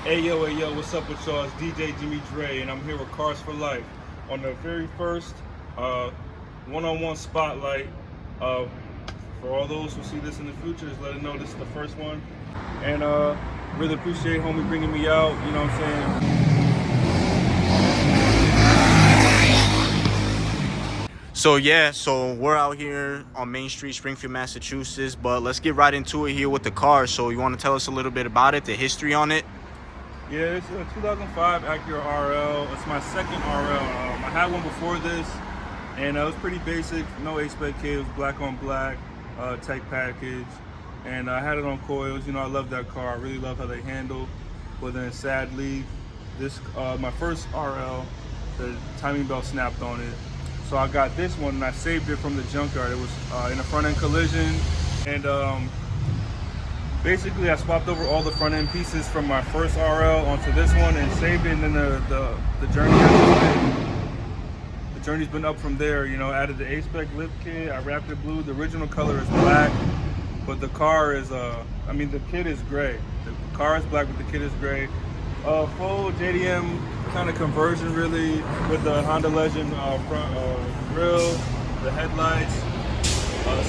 Hey yo, what's up with y'all? It's DJ Jimmy Dre, and I'm here with Cars for Life on the very first one-on-one spotlight. For all those who see this in the future, just let them know this is the first one. And really appreciate homie bringing me out, you know what I'm saying? So we're out here on Main Street, Springfield, Massachusetts, but let's get right into it here with the car. So you want to tell us a little bit about it, the history on it? Yeah, it's a 2005 Acura RL. It's my second RL. I had one before this, and it was pretty basic. No A-spec kit, it was black on black, tech package, and I had it on coils. You know, I love that car. I really love how they handle. But then sadly, this my first RL, the timing belt snapped on it. So I got this one and I saved it from the junkyard. It was in a front end collision, and basically I swapped over all the front end pieces from my first RL onto this one and saved it. And then the journey the journey's been up from there. You know, added the A-spec lip kit. I wrapped it blue. The original color is black, but the car is I mean the kit is gray. The car is black, but the kit is gray. Full JDM kind of conversion really, with the Honda Legend front grille, the headlights,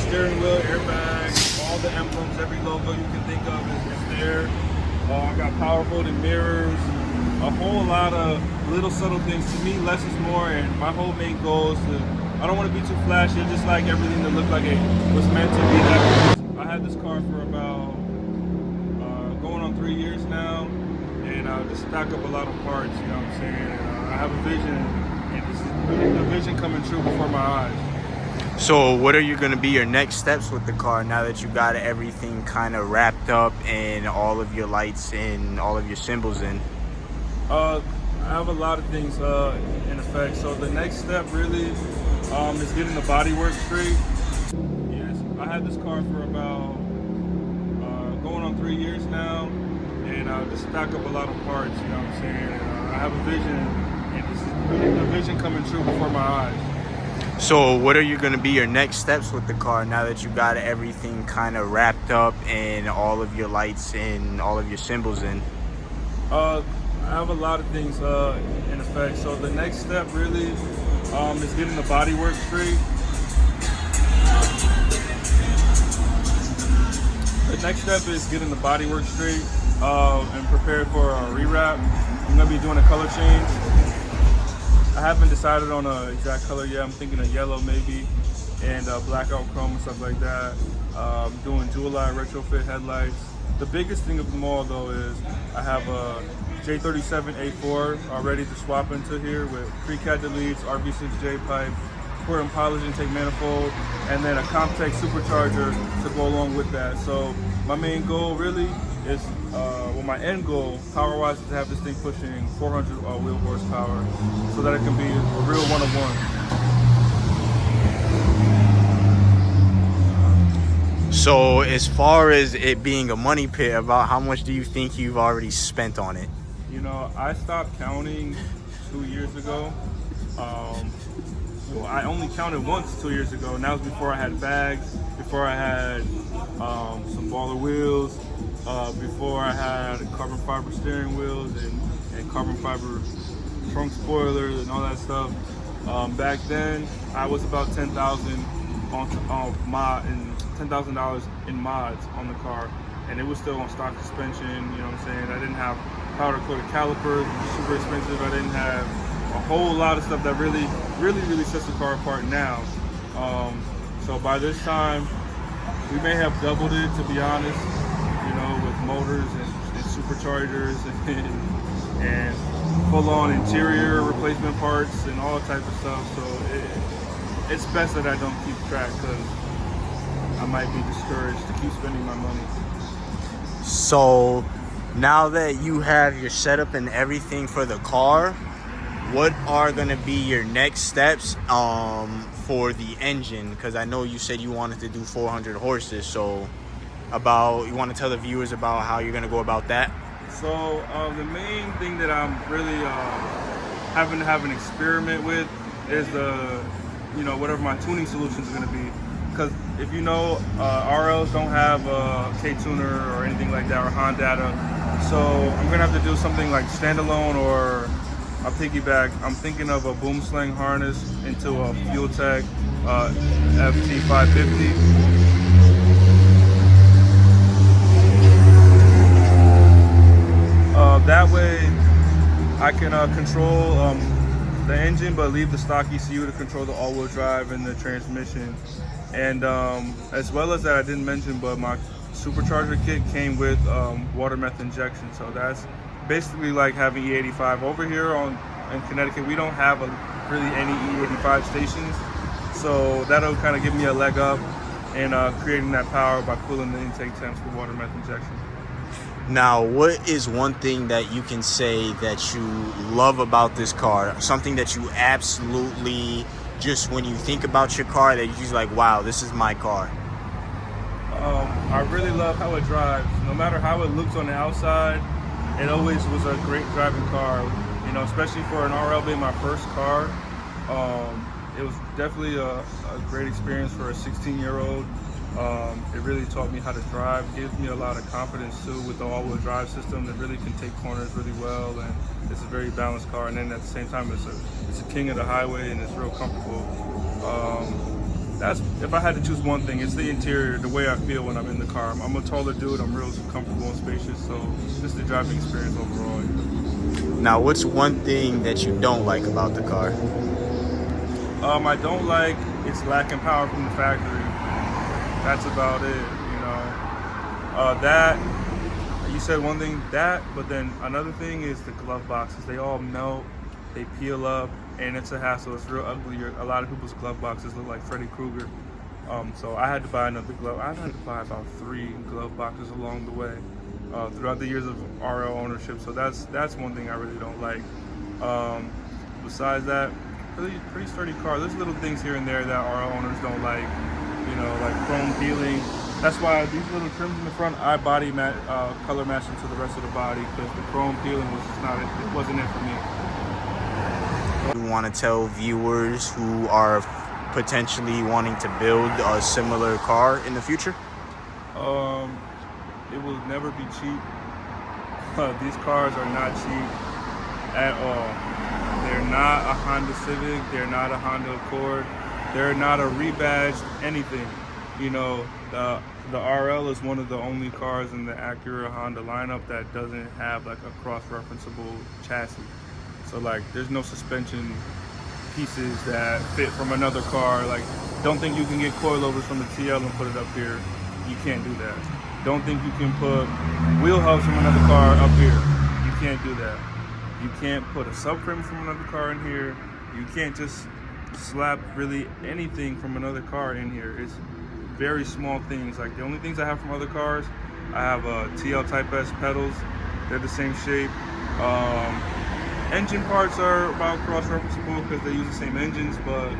steering wheel, airbags, all the emblems, every logo you can think of is there. I got power folding mirrors, a whole lot of little subtle things. To me, less is more, and my whole main goal is to, I don't want to be too flashy. I just like everything to look like it was meant to be. That I had this car for about going on 3 years now. And just stack up a lot of parts, you know what I'm saying? And, I have a vision, and this is a vision coming true before my eyes. So what are you going to be your next steps with the car now that you got everything kind of wrapped up and all of your lights and all of your symbols in? I have a lot of things in effect. So the next step really is getting the bodywork straight. Yes, I had this car for about going on 3 years now. And just stack up a lot of parts, you know what I'm saying? And, I have a vision, and this is a vision coming true before my eyes. So what are you going to be your next steps with the car now that you got everything kind of wrapped up and all of your lights and all of your symbols in? I have a lot of things in effect. So the next step really is getting the bodywork straight. The next step is getting the bodywork straight. And prepared for a rewrap. I'm gonna be doing a color change. I haven't decided on an exact color yet. I'm thinking of yellow maybe, and blackout chrome and stuff like that. Doing jewel eye retrofit headlights. The biggest thing of them all though is I have a J37 A4 ready to swap into here with pre-cat deletes, RB6J pipe, port and polish intake manifold, and then a Comtech supercharger to go along with that. So my main goal really is, well, my end goal, power-wise, is to have this thing pushing 400 wheel horsepower so that it can be a real one-of-one. So as far as it being a money pit, about how much do you think you've already spent on it? You know, I stopped counting 2 years ago. Well, I only counted once 2 years ago, and that was before I had bags, before I had some baller wheels, before I had carbon fiber steering wheels and carbon fiber trunk spoilers and all that stuff. Back then, I was about $10,000 $10,000 in mods on the car, and it was still on stock suspension. You know what I'm saying? I didn't have powder coated calipers, super expensive. I didn't have a whole lot of stuff that really sets the car apart now. So by this time, we may have doubled it, to be honest, you know, with motors and superchargers and full-on interior replacement parts and all types of stuff. So it's best that I don't keep track, because I might be discouraged to keep spending my money. So now that you have your setup and everything for the car, what are going to be your next steps for the engine? Because I know you said you wanted to do 400 horses. So you want to tell the viewers about how you're going to go about that? So the main thing that I'm really having to have an experiment with is whatever my tuning solutions are going to be. Because if you know, RLs don't have a K-tuner or anything like that, or Honda. So I'm gonna have to do something like standalone or a piggyback. I'm thinking of a boom slang harness into a Fuel Tech FT550. That way I can control the engine, but leave the stock ECU to control the all-wheel drive and the transmission. And as well as that, I didn't mention, but my supercharger kit came with water meth injection. So that's basically like having E85. Over here in Connecticut, we don't have really any E85 stations. So that'll kind of give me a leg up in creating that power by cooling the intake temps with water meth injection. Now, what is one thing that you can say that you love about this car? Something that you absolutely, just when you think about your car, that you're just like, wow, this is my car. I really love how it drives. No matter how it looks on the outside, it always was a great driving car. You know, especially for an RL being my first car. It was definitely a great experience for a 16-year-old. It really taught me how to drive. It gives me a lot of confidence too with the all-wheel drive system that really can take corners really well, and it's a very balanced car. And then at the same time, it's a king of the highway and it's real comfortable. That's if I had to choose one thing, it's the interior, the way I feel when I'm in the car. I'm a taller dude. I'm real comfortable and spacious, so just the driving experience overall. Now, what's one thing that you don't like about the car? I don't like its lacking power from the factory. That's about it, you know. That, you said one thing, that, but then another thing is the glove boxes. They all melt, they peel up, and it's a hassle. It's real ugly. A lot of people's glove boxes look like Freddy Krueger. So I had to buy another glove. I've had to buy about 3 glove boxes along the way throughout the years of RL ownership. So that's one thing I really don't like. Besides that, pretty sturdy car. There's little things here and there that RL owners don't like. You know, like chrome peeling. That's why these little trims in the front, I body color match them to the rest of the body, because the chrome peeling was just not it. It wasn't it for me. You want to tell viewers who are potentially wanting to build a similar car in the future? It will never be cheap. These cars are not cheap at all. They're not a Honda Civic. They're not a Honda Accord. They're not a rebadged anything. You know, the RL is one of the only cars in the Acura Honda lineup that doesn't have like a cross-referenceable chassis. So like, there's no suspension pieces that fit from another car. Like, don't think you can get coilovers from the TL and put it up here. You can't do that. Don't think you can put wheel hubs from another car up here. You can't do that. You can't put a subframe from another car in here. You can't just slap really anything from another car in here. It's very small things. Like, the only things I have from other cars, I have TL Type S pedals. They're the same shape. Engine parts are about cross-referenceable because they use the same engines, but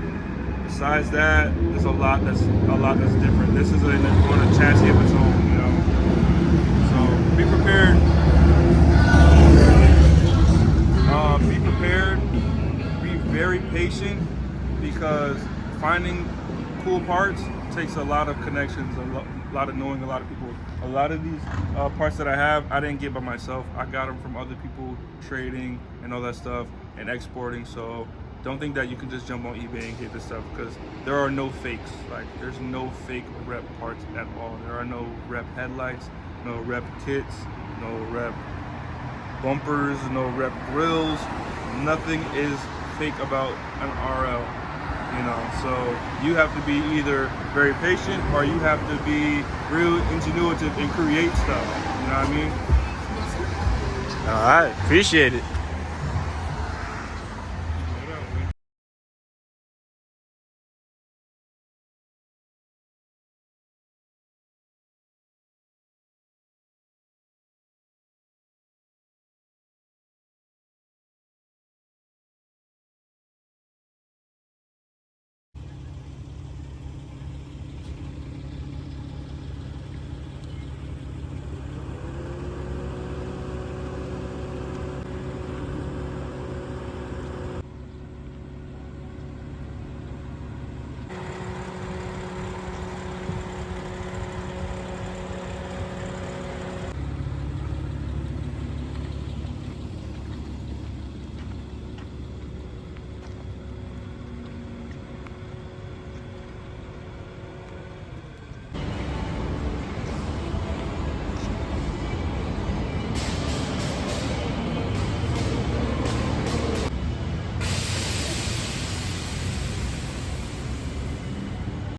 besides that, there's a lot that's different. This is on a chassis of its own, you know. So be prepared. Be prepared. Be very patient, because finding cool parts takes a lot of connections, a lot of knowing a lot of people. A lot of these parts that I have, I didn't get by myself. I got them from other people trading and all that stuff and exporting. So don't think that you can just jump on eBay and get this stuff, because there are no fakes. Like, there's no fake rep parts at all. There are no rep headlights, no rep kits, no rep bumpers, no rep grills. Nothing is fake about an RL. You know, so you have to be either very patient or you have to be real ingenuitive and create stuff. You know what I mean? All right, appreciate it.